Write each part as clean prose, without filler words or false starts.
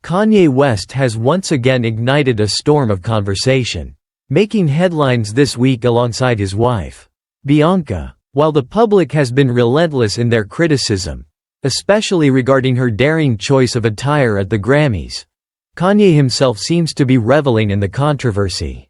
Kanye West has once again ignited a storm of conversation, making headlines this week alongside his wife, Bianca. While the public has been relentless in their criticism, especially regarding her daring choice of attire at the Grammys, Kanye himself seems to be reveling in the controversy.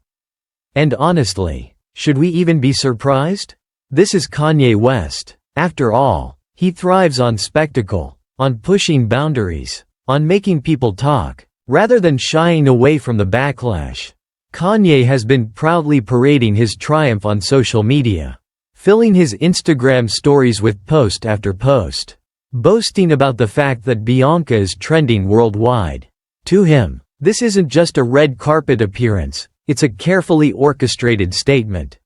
And honestly, should we even be surprised? This is Kanye West. After all, he thrives on spectacle, on pushing boundaries, on making people talk, rather than shying away from the backlash. Kanye has been proudly parading his triumph on social media, filling his Instagram stories with post after post, boasting about the fact that Bianca is trending worldwide. To him, this isn't just a red carpet appearance, it's a carefully orchestrated statement.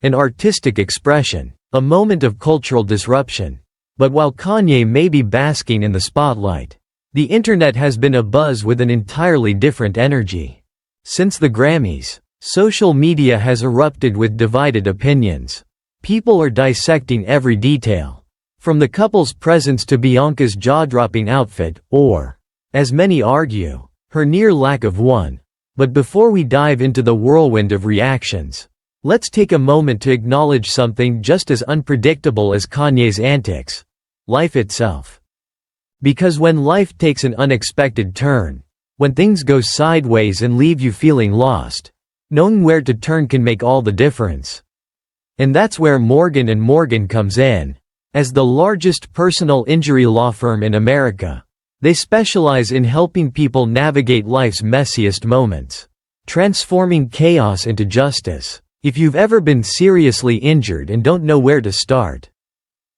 An artistic expression, a moment of cultural disruption. But while Kanye may be basking in the spotlight, the internet has been abuzz with an entirely different energy. Since the Grammys, social media has erupted with divided opinions. People are dissecting every detail, from the couple's presence to Bianca's jaw-dropping outfit, or, as many argue, her near lack of one. But before we dive into the whirlwind of reactions, let's take a moment to acknowledge something just as unpredictable as Kanye's antics: life itself. Because when life takes an unexpected turn, when things go sideways and leave you feeling lost, knowing where to turn can make all the difference. And that's where Morgan & Morgan comes in. As the largest personal injury law firm in America, they specialize in helping people navigate life's messiest moments, transforming chaos into justice. If you've ever been seriously injured and don't know where to start,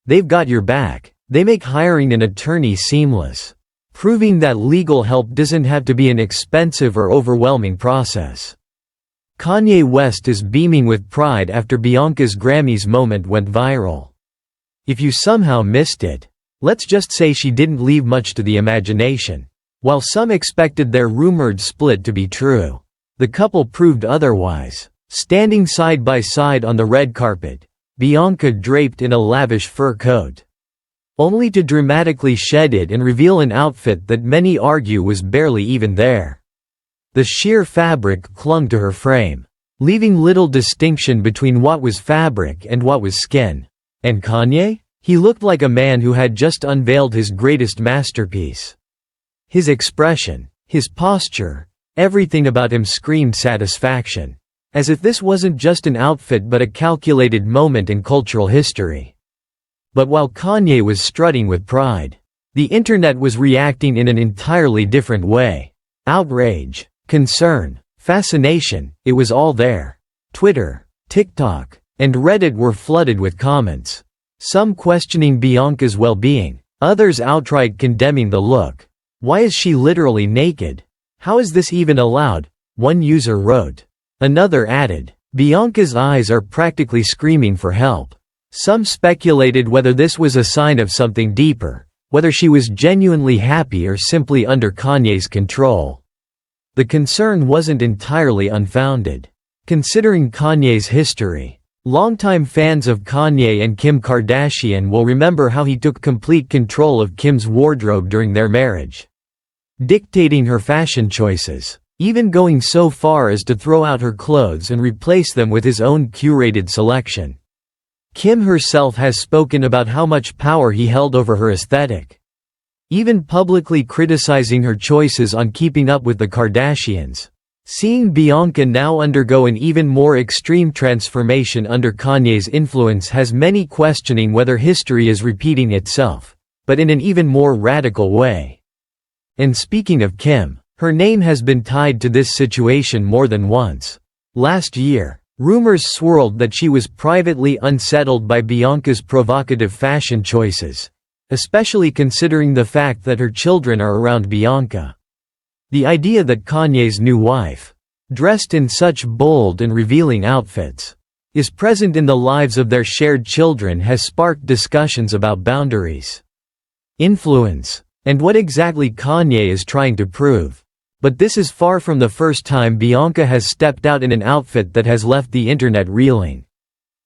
they've got your back. They make hiring an attorney seamless, proving that legal help doesn't have to be an expensive or overwhelming process. Kanye West is beaming with pride after Bianca's Grammys moment went viral. If you somehow missed it, let's just say she didn't leave much to the imagination. While some expected their rumored split to be true, the couple proved otherwise. Standing side by side on the red carpet, Bianca draped in a lavish fur coat, only to dramatically shed it and reveal an outfit that many argue was barely even there. The sheer fabric clung to her frame, leaving little distinction between what was fabric and what was skin. And Kanye? He looked like a man who had just unveiled his greatest masterpiece. His expression, his posture, everything about him screamed satisfaction. As if this wasn't just an outfit but a calculated moment in cultural history. But while Kanye was strutting with pride, the internet was reacting in an entirely different way. Outrage, concern, fascination, it was all there. Twitter, TikTok, and Reddit were flooded with comments. Some questioning Bianca's well-being, others outright condemning the look. Why is she literally naked? How is this even allowed? One user wrote. Another added, Bianca's eyes are practically screaming for help. Some speculated whether this was a sign of something deeper, whether she was genuinely happy or simply under Kanye's control. The concern wasn't entirely unfounded. Considering Kanye's history, longtime fans of Kanye and Kim Kardashian will remember how he took complete control of Kim's wardrobe during their marriage, dictating her fashion choices, even going so far as to throw out her clothes and replace them with his own curated selection. Kim herself has spoken about how much power he held over her aesthetic, even publicly criticizing her choices on Keeping Up with the Kardashians. Seeing Bianca now undergo an even more extreme transformation under Kanye's influence has many questioning whether history is repeating itself, but in an even more radical way. And speaking of Kim, her name has been tied to this situation more than once. Last year, rumors swirled that she was privately unsettled by Bianca's provocative fashion choices, especially considering the fact that her children are around Bianca. The idea that Kanye's new wife, dressed in such bold and revealing outfits, is present in the lives of their shared children has sparked discussions about boundaries, influence, and what exactly Kanye is trying to prove. But this is far from the first time Bianca has stepped out in an outfit that has left the internet reeling.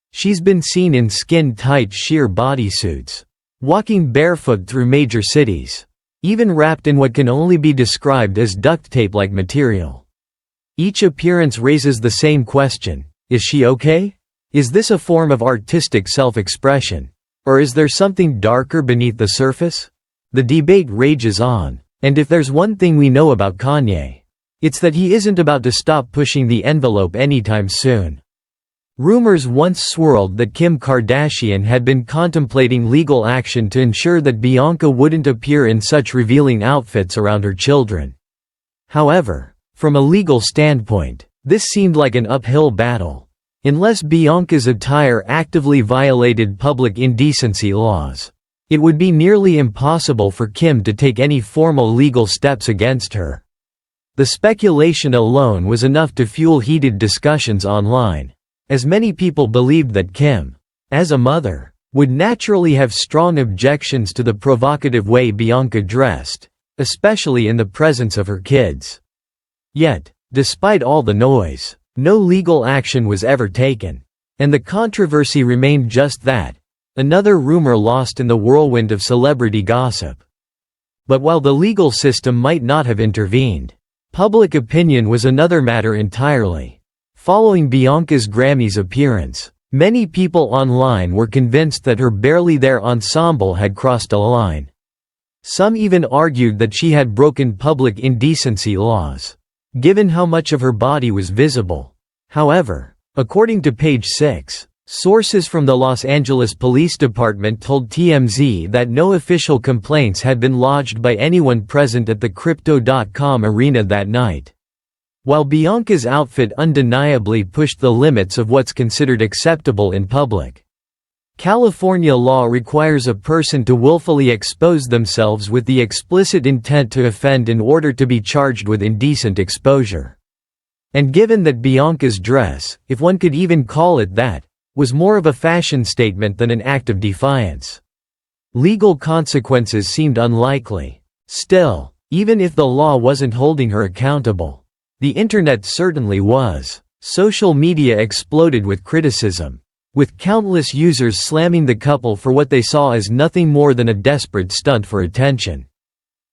She's been seen in skin-tight sheer bodysuits, walking barefoot through major cities, even wrapped in what can only be described as duct tape-like material. Each appearance raises the same question: is she okay? Is this a form of artistic self-expression? Or is there something darker beneath the surface? The debate rages on. And if there's one thing we know about Kanye, it's that he isn't about to stop pushing the envelope anytime soon. Rumors once swirled that Kim Kardashian had been contemplating legal action to ensure that Bianca wouldn't appear in such revealing outfits around her children. However, from a legal standpoint, this seemed like an uphill battle. Unless Bianca's attire actively violated public indecency laws, it would be nearly impossible for Kim to take any formal legal steps against her. The speculation alone was enough to fuel heated discussions online, as many people believed that Kim, as a mother, would naturally have strong objections to the provocative way Bianca dressed, especially in the presence of her kids. Yet, despite all the noise, no legal action was ever taken, and the controversy remained just that, another rumor lost in the whirlwind of celebrity gossip. But while the legal system might not have intervened, public opinion was another matter entirely. Following Bianca's Grammys appearance, many people online were convinced that her barely there ensemble had crossed a line. Some even argued that she had broken public indecency laws, given how much of her body was visible. However, according to Page 6, sources from the Los Angeles Police Department told TMZ that no official complaints had been lodged by anyone present at the Crypto.com arena that night. While Bianca's outfit undeniably pushed the limits of what's considered acceptable in public, California law requires a person to willfully expose themselves with the explicit intent to offend in order to be charged with indecent exposure. And given that Bianca's dress, if one could even call it that, was more of a fashion statement than an act of defiance, legal consequences seemed unlikely. Still, even if the law wasn't holding her accountable, the internet certainly was. Social media exploded with criticism, with countless users slamming the couple for what they saw as nothing more than a desperate stunt for attention.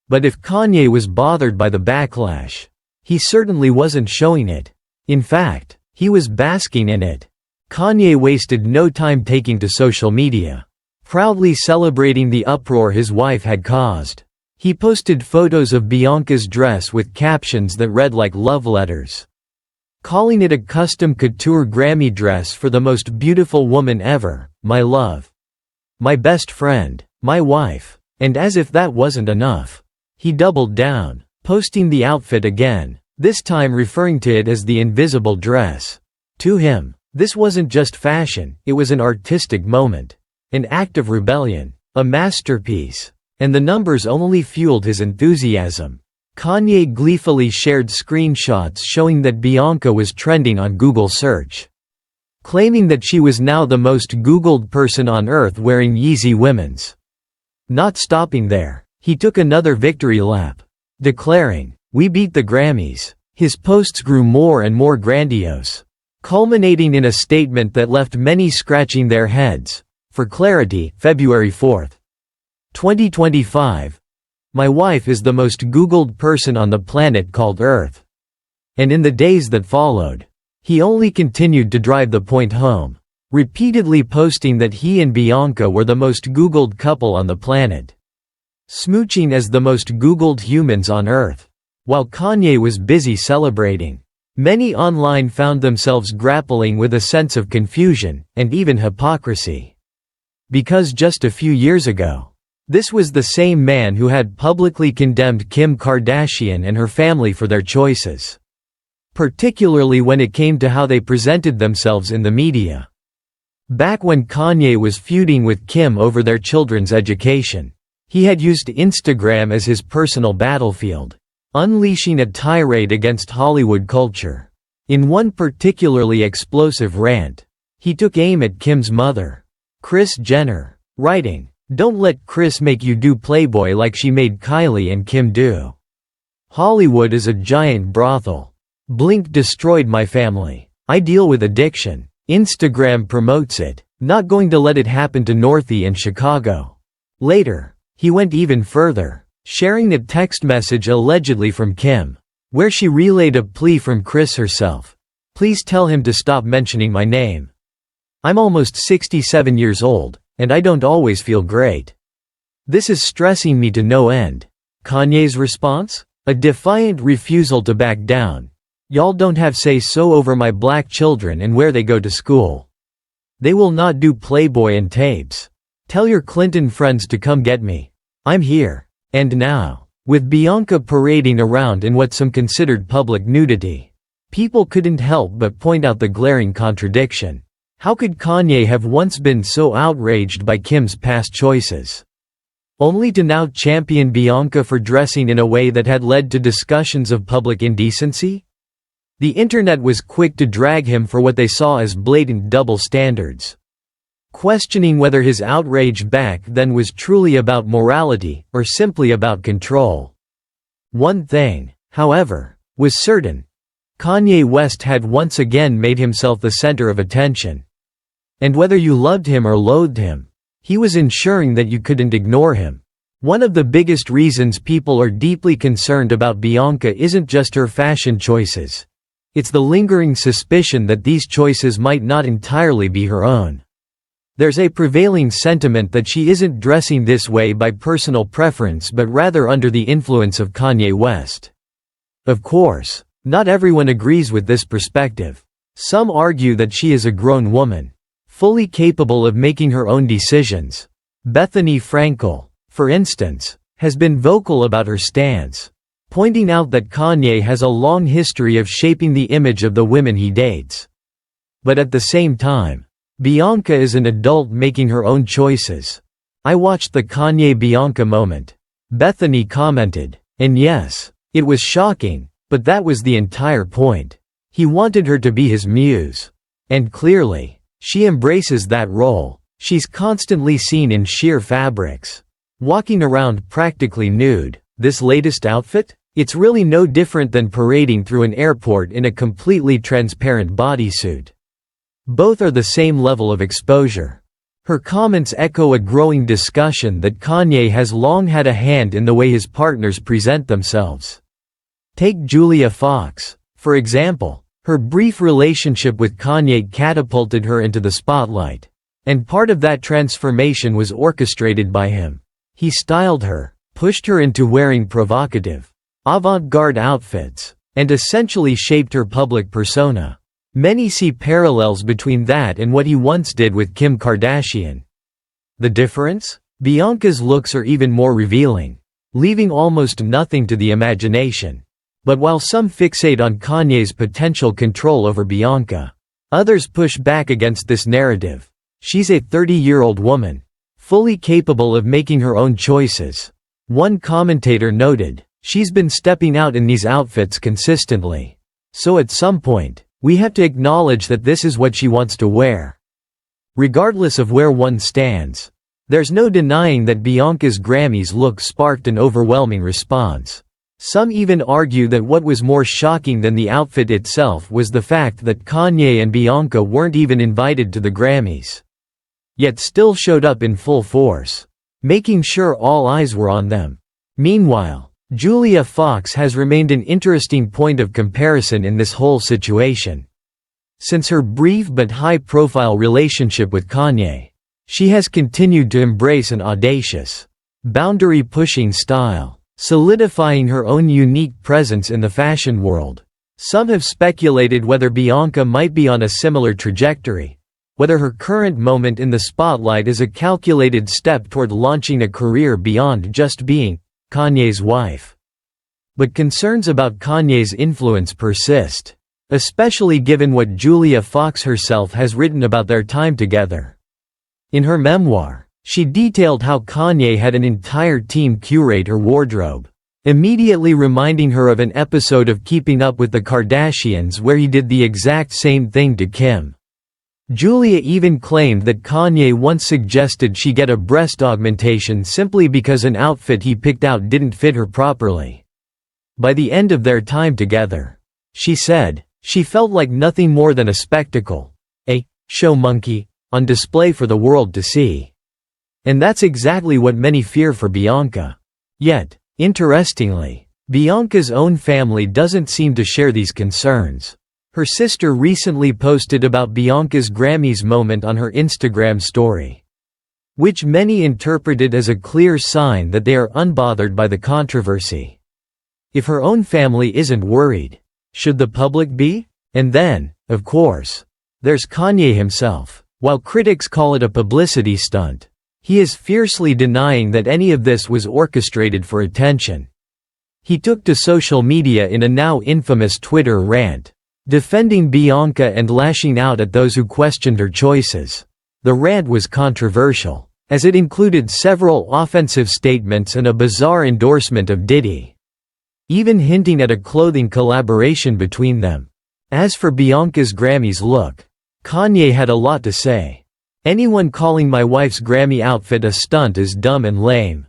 But if Kanye was bothered by the backlash, he certainly wasn't showing it. In fact, he was basking in it. Kanye wasted no time taking to social media, proudly celebrating the uproar his wife had caused. He posted photos of Bianca's dress with captions that read like love letters, calling it a custom couture Grammy dress for the most beautiful woman ever, my love, my best friend, my wife. And as if that wasn't enough, he doubled down, posting the outfit again, this time referring to it as the invisible dress. To him, this wasn't just fashion, it was an artistic moment, an act of rebellion, a masterpiece, and the numbers only fueled his enthusiasm. Kanye gleefully shared screenshots showing that Bianca was trending on Google search, claiming that she was now the most Googled person on earth wearing Yeezy women's. Not stopping there, he took another victory lap, declaring, "We beat the Grammys." His posts grew more and more grandiose, culminating in a statement that left many scratching their heads. For clarity, February 4, 2025. My wife is the most Googled person on the planet called Earth. And in the days that followed, he only continued to drive the point home, repeatedly posting that he and Bianca were the most Googled couple on the planet, smooching as the most Googled humans on Earth. While Kanye was busy celebrating, many online found themselves grappling with a sense of confusion, and even hypocrisy. Because just a few years ago, this was the same man who had publicly condemned Kim Kardashian and her family for their choices, particularly when it came to how they presented themselves in the media. Back when Kanye was feuding with Kim over their children's education, he had used Instagram as his personal battlefield, unleashing a tirade against Hollywood culture. In one particularly explosive rant, he took aim at Kim's mother, Kris Jenner, writing, "Don't let Kris make you do Playboy like she made Kylie and Kim do. Hollywood is a giant brothel. Blink destroyed my family. I deal with addiction. Instagram promotes it. Not going to let it happen to Northie and Chicago." Later, he went even further, sharing a text message allegedly from Kim, where she relayed a plea from Kris herself. "Please tell him to stop mentioning my name. I'm almost 67 years old, and I don't always feel great. This is stressing me to no end." Kanye's response? A defiant refusal to back down. "Y'all don't have say-so over my black children and where they go to school. They will not do Playboy and tapes. Tell your Clinton friends to come get me. I'm here." And now, with Bianca parading around in what some considered public nudity, people couldn't help but point out the glaring contradiction. How could Kanye have once been so outraged by Kim's past choices, only to now champion Bianca for dressing in a way that had led to discussions of public indecency? The internet was quick to drag him for what they saw as blatant double standards, questioning whether his outrage back then was truly about morality, or simply about control. One thing, however, was certain. Kanye West had once again made himself the center of attention. And whether you loved him or loathed him, he was ensuring that you couldn't ignore him. One of the biggest reasons people are deeply concerned about Bianca isn't just her fashion choices. It's the lingering suspicion that these choices might not entirely be her own. There's a prevailing sentiment that she isn't dressing this way by personal preference but rather under the influence of Kanye West. Of course, not everyone agrees with this perspective. Some argue that she is a grown woman, fully capable of making her own decisions. Bethany Frankel, for instance, has been vocal about her stance, pointing out that Kanye has a long history of shaping the image of the women he dates. But at the same time, Bianca is an adult making her own choices. "I watched the Kanye-Bianca moment," Bethany commented, "and yes, it was shocking, but that was the entire point. He wanted her to be his muse. And clearly, she embraces that role. She's constantly seen in sheer fabrics, walking around practically nude. This latest outfit? It's really no different than parading through an airport in a completely transparent bodysuit. Both are the same level of exposure." Her comments echo a growing discussion that Kanye has long had a hand in the way his partners present themselves. Take Julia Fox, for example. Her brief relationship with Kanye catapulted her into the spotlight. And part of that transformation was orchestrated by him. He styled her, pushed her into wearing provocative, avant-garde outfits, and essentially shaped her public persona. Many see parallels between that and what he once did with Kim Kardashian. The difference? Bianca's looks are even more revealing, leaving almost nothing to the imagination. But while some fixate on Kanye's potential control over Bianca, others push back against this narrative. She's a 30-year-old woman, fully capable of making her own choices. One commentator noted, "She's been stepping out in these outfits consistently. So at some point, we have to acknowledge that this is what she wants to wear." Regardless of where one stands, there's no denying that Bianca's Grammys look sparked an overwhelming response. Some even argue that what was more shocking than the outfit itself was the fact that Kanye and Bianca weren't even invited to the Grammys, yet still showed up in full force, making sure all eyes were on them. Meanwhile, Julia Fox has remained an interesting point of comparison in this whole situation. Since her brief but high-profile relationship with Kanye, she has continued to embrace an audacious, boundary-pushing style, solidifying her own unique presence in the fashion world. Some have speculated whether Bianca might be on a similar trajectory, whether her current moment in the spotlight is a calculated step toward launching a career beyond just being Kanye's wife. But concerns about Kanye's influence persist, especially given what Julia Fox herself has written about their time together. In her memoir, she detailed how Kanye had an entire team curate her wardrobe, immediately reminding her of an episode of Keeping Up with the Kardashians where he did the exact same thing to Kim. Julia even claimed that Kanye once suggested she get a breast augmentation simply because an outfit he picked out didn't fit her properly. By the end of their time together, she said, she felt like nothing more than a spectacle, a show monkey, on display for the world to see. And that's exactly what many fear for Bianca. Yet, Interestingly, Bianca's own family doesn't seem to share these concerns. Her sister recently posted about Bianca's Grammys moment on her Instagram story, which many interpreted as a clear sign that they are unbothered by the controversy. If her own family isn't worried, should the public be? And then, of course, there's Kanye himself. While critics call it a publicity stunt, he is fiercely denying that any of this was orchestrated for attention. He took to social media in a now infamous Twitter rant, defending Bianca and lashing out at those who questioned her choices. The rant was controversial, as it included several offensive statements and a bizarre endorsement of Diddy, even hinting at a clothing collaboration between them. As for Bianca's Grammys look, Kanye had a lot to say. "Anyone calling my wife's Grammy outfit a stunt is dumb and lame.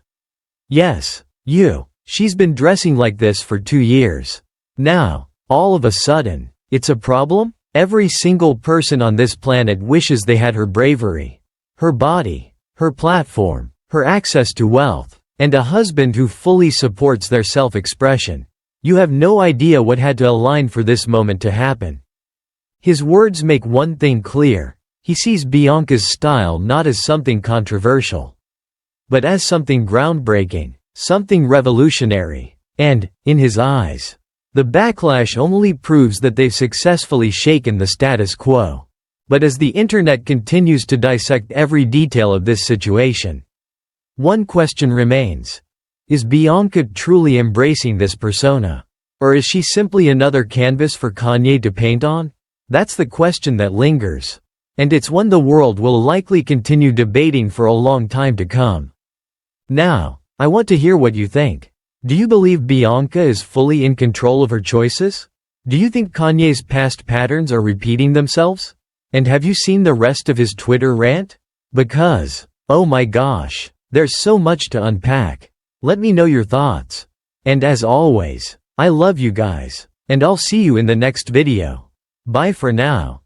Yes, you. She's been dressing like this for 2 years. Now, all of a sudden, it's a problem? Every single person on this planet wishes they had her bravery, her body, her platform, her access to wealth, and a husband who fully supports their self-expression. You have no idea what had to align for this moment to happen." His words make one thing clear: he sees Bianca's style not as something controversial, but as something groundbreaking, something revolutionary. And, in his eyes, the backlash only proves that they've successfully shaken the status quo. But as the internet continues to dissect every detail of this situation, one question remains. Is Bianca truly embracing this persona? Or is she simply another canvas for Kanye to paint on? That's the question that lingers. And it's one the world will likely continue debating for a long time to come. Now, I want to hear what you think. Do you believe Bianca is fully in control of her choices? Do you think Kanye's past patterns are repeating themselves? And have you seen the rest of his Twitter rant? Because, oh my gosh, there's so much to unpack. Let me know your thoughts. And as always, I love you guys, and I'll see you in the next video. Bye for now.